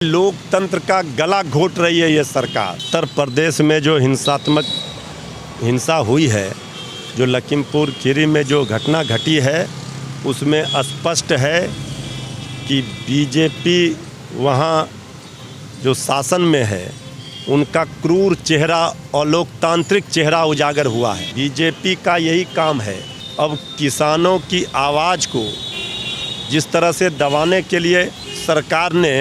लोकतंत्र का गला घोट रही है ये सरकार। उत्तर प्रदेश में जो हिंसा हुई है, जो लखीमपुर खीरी में जो घटना घटी है, उसमें स्पष्ट है कि बीजेपी वहाँ जो शासन में है उनका क्रूर चेहरा और लोकतांत्रिक चेहरा उजागर हुआ है। बीजेपी का यही काम है। अब किसानों की आवाज़ को जिस तरह से दबाने के लिए सरकार ने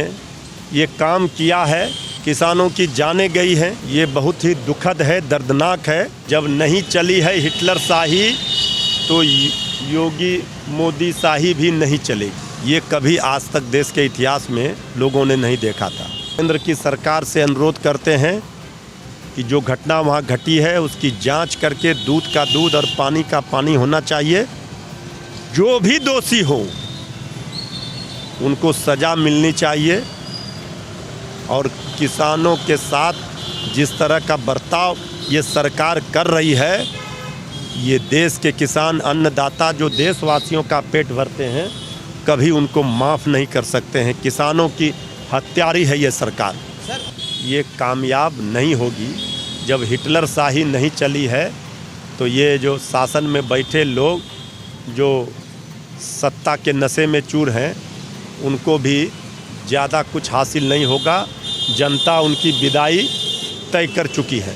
ये काम किया है, किसानों की जानें गई हैं, ये बहुत ही दुखद है, दर्दनाक है। जब नहीं चली है हिटलर शाही तो योगी मोदी शाही भी नहीं चलेगी। ये कभी आज तक देश के इतिहास में लोगों ने नहीं देखा था। केंद्र की सरकार से अनुरोध करते हैं कि जो घटना वहाँ घटी है उसकी जांच करके दूध का दूध और पानी का पानी होना चाहिए। जो भी दोषी हो उनको सज़ा मिलनी चाहिए और किसानों के साथ जिस तरह का बर्ताव ये सरकार कर रही है, ये देश के किसान अन्नदाता जो देशवासियों का पेट भरते हैं, कभी उनको माफ़ नहीं कर सकते हैं। किसानों की हत्यारी है ये सरकार। ये कामयाब नहीं होगी। जब हिटलर शाही नहीं चली है तो ये जो शासन में बैठे लोग जो सत्ता के नशे में चूर हैं, उनको भी ज़्यादा कुछ हासिल नहीं होगा। जनता उनकी विदाई तय कर चुकी है।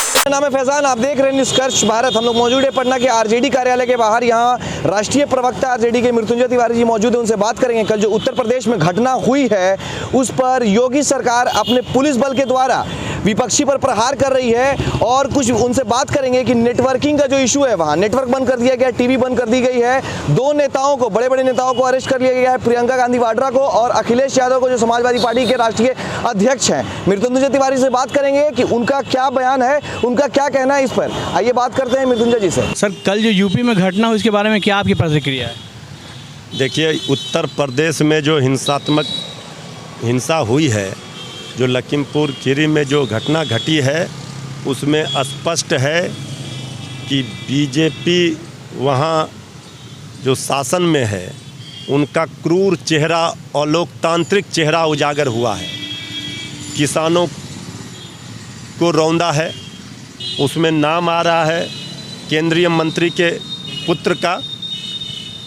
मेरा नाम है फैजान, आप देख रहे हैं निष्कर्ष भारत। हम लोग मौजूद है पटना के आरजेडी कार्यालय के बाहर। यहाँ राष्ट्रीय प्रवक्ता आरजेडी के मृत्युंजय तिवारी जी मौजूद हैं, उनसे बात करेंगे। कल जो उत्तर प्रदेश में घटना हुई है उस पर योगी सरकार अपने पुलिस बल के द्वारा विपक्षी पर प्रहार कर रही है और कुछ उनसे बात करेंगे कि नेटवर्किंग का जो इशू है, वहाँ नेटवर्क बंद कर दिया गया, टीवी बंद कर दी गई है। दो नेताओं को, बड़े बड़े नेताओं को अरेस्ट कर लिया गया है, प्रियंका गांधी वाड्रा को और अखिलेश यादव को, जो समाजवादी पार्टी के राष्ट्रीय अध्यक्ष हैं। मृत्युंजय तिवारी से बात करेंगे कि उनका क्या बयान है, उनका क्या कहना है इस पर। आइए बात करते हैं मृत्युंजय जी से। सर, कल जो यूपी में घटना हुई उसके बारे में क्या आपकी प्रतिक्रिया है? देखिए, उत्तर प्रदेश में जो हिंसा हुई है, जो लखीमपुर खीरी में जो घटना घटी है, उसमें स्पष्ट है कि बीजेपी वहाँ जो शासन में है उनका क्रूर चेहरा और लोकतांत्रिक चेहरा उजागर हुआ है। किसानों को रौंदा है, उसमें नाम आ रहा है केंद्रीय मंत्री के पुत्र का।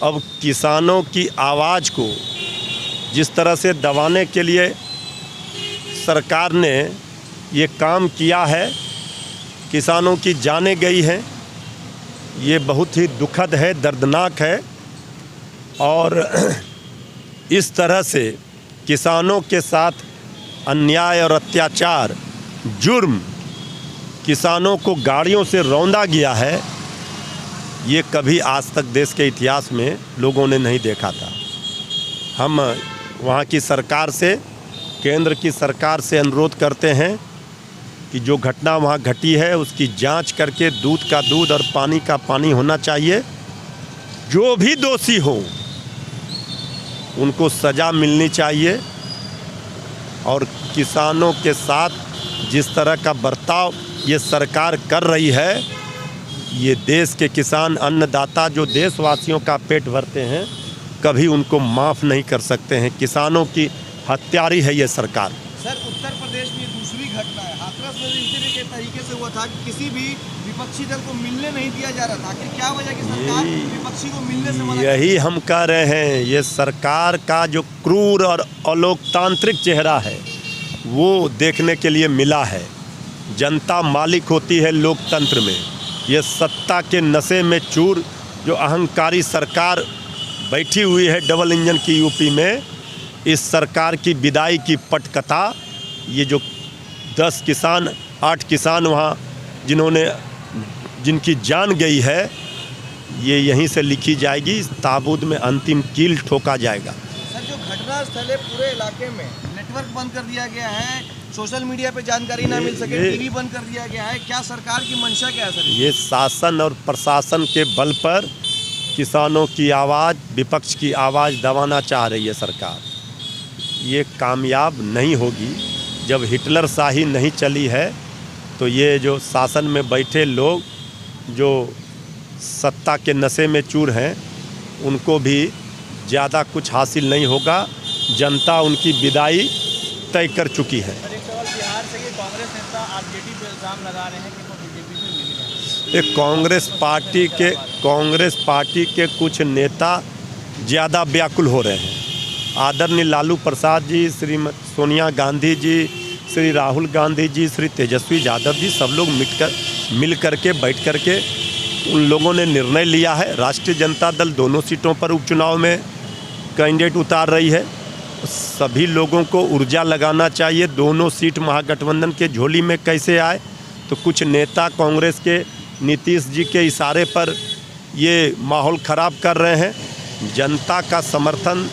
अब किसानों की आवाज़ को जिस तरह से दबाने के लिए सरकार ने ये काम किया है, किसानों की जानें गई हैं, ये बहुत ही दुखद है, दर्दनाक है। और इस तरह से किसानों के साथ अन्याय और अत्याचार, जुर्म, किसानों को गाड़ियों से रौंदा गया है, ये कभी आज तक देश के इतिहास में लोगों ने नहीं देखा था। हम वहाँ की सरकार से, केंद्र की सरकार से अनुरोध करते हैं कि जो घटना वहाँ घटी है उसकी जांच करके दूध का दूध और पानी का पानी होना चाहिए। जो भी दोषी हो उनको सज़ा मिलनी चाहिए और किसानों के साथ जिस तरह का बर्ताव ये सरकार कर रही है, ये देश के किसान अन्नदाता जो देशवासियों का पेट भरते हैं, कभी उनको माफ़ नहीं कर सकते हैं। किसानों की हत्यारी है ये सरकार। सर, उत्तर प्रदेश में दूसरी घटना है। हाथरस में इसी तरीके से हुआ था कि किसी भी विपक्षी दल को मिलने नहीं दिया जा रहा था। आखिर क्या वजह कि सरकार विपक्षी को मिलने से मना? यही हम कह रहे हैं, ये सरकार का जो क्रूर और अलोकतांत्रिक चेहरा है वो देखने के लिए मिला है। जनता मालिक होती है लोकतंत्र में। ये सत्ता के नशे में चूर जो अहंकारी सरकार बैठी हुई है डबल इंजन की यूपी में, इस सरकार की विदाई की पटकथा, ये जो 10 किसान 8 किसान वहाँ जिनकी जान गई है, ये यहीं से लिखी जाएगी। इस ताबूत में अंतिम कील ठोका जाएगा। सर, जो घटना स्थल है पूरे इलाके में नेटवर्क बंद कर दिया गया है, सोशल मीडिया पे जानकारी ना मिल सके, टीवी बंद कर दिया गया है। क्या सरकार की मंशा क्या है सर? ये शासन और प्रशासन के बल पर किसानों की आवाज़, विपक्ष की आवाज़ दबाना चाह रही है सरकार। ये कामयाब नहीं होगी। जब हिटलर शाही नहीं चली है तो ये जो शासन में बैठे लोग जो सत्ता के नशे में चूर हैं, उनको भी ज़्यादा कुछ हासिल नहीं होगा। जनता उनकी विदाई तय कर चुकी है। एक सवाल बिहार से, ये कांग्रेस नेता आरजेडी पे इल्ज़ाम लगा रहे हैं कि वो बीजेपी से मिल गए। ये कांग्रेस पार्टी के कुछ नेता ज़्यादा व्याकुल हो रहे हैं। आदरणीय लालू प्रसाद जी, श्रीमती सोनिया गांधी जी, श्री राहुल गांधी जी, श्री तेजस्वी यादव जी, सब लोग मिल करके बैठ करके उन लोगों ने निर्णय लिया है। राष्ट्रीय जनता दल दोनों सीटों पर उपचुनाव में कैंडिडेट उतार रही है। सभी लोगों को ऊर्जा लगाना चाहिए। दोनों सीट महागठबंधन के झोली में कैसे आए, तो कुछ नेता कांग्रेस के नीतीश जी के इशारे पर ये माहौल ख़राब कर रहे हैं। जनता का समर्थन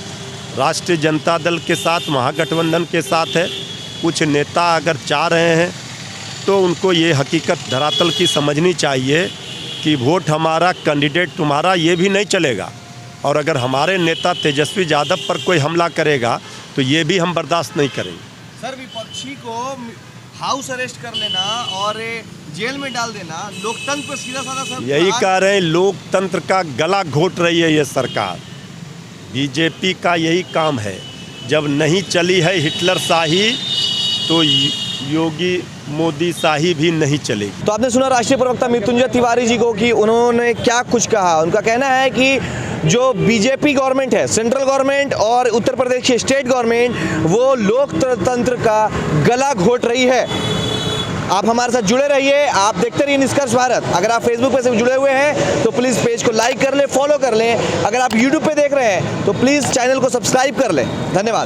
राष्ट्रीय जनता दल के साथ, महागठबंधन के साथ है। कुछ नेता अगर चाह रहे हैं तो उनको ये हकीकत धरातल की समझनी चाहिए कि वोट हमारा, कैंडिडेट तुम्हारा, ये भी नहीं चलेगा। और अगर हमारे नेता तेजस्वी यादव पर कोई हमला करेगा तो ये भी हम बर्दाश्त नहीं करेंगे। सर, विपक्षी को हाउस अरेस्ट कर लेना और जेल में डाल देना लोकतंत्र पर सीधा साधा सर यही कह रहे हैं, लोकतंत्र का गला घोट रही है ये सरकार। बीजेपी का यही काम है। जब नहीं चली है हिटलर शाही तो योगी मोदी शाही भी नहीं चलेगी। तो आपने सुना राष्ट्रीय प्रवक्ता मृत्युंजय तिवारी जी को कि उन्होंने क्या कुछ कहा। उनका कहना है कि जो बीजेपी गवर्नमेंट है, सेंट्रल गवर्नमेंट और उत्तर प्रदेश की स्टेट गवर्नमेंट, वो लोकतंत्र का गला घोट रही है। आप हमारे साथ जुड़े रहिए, आप देखते रहिए निष्कर्ष भारत। अगर आप फेसबुक पे से जुड़े हुए हैं तो प्लीज़ पेज को लाइक कर लें, फॉलो कर लें। अगर आप यूट्यूब पे देख रहे हैं तो प्लीज़ चैनल को सब्सक्राइब कर लें। धन्यवाद।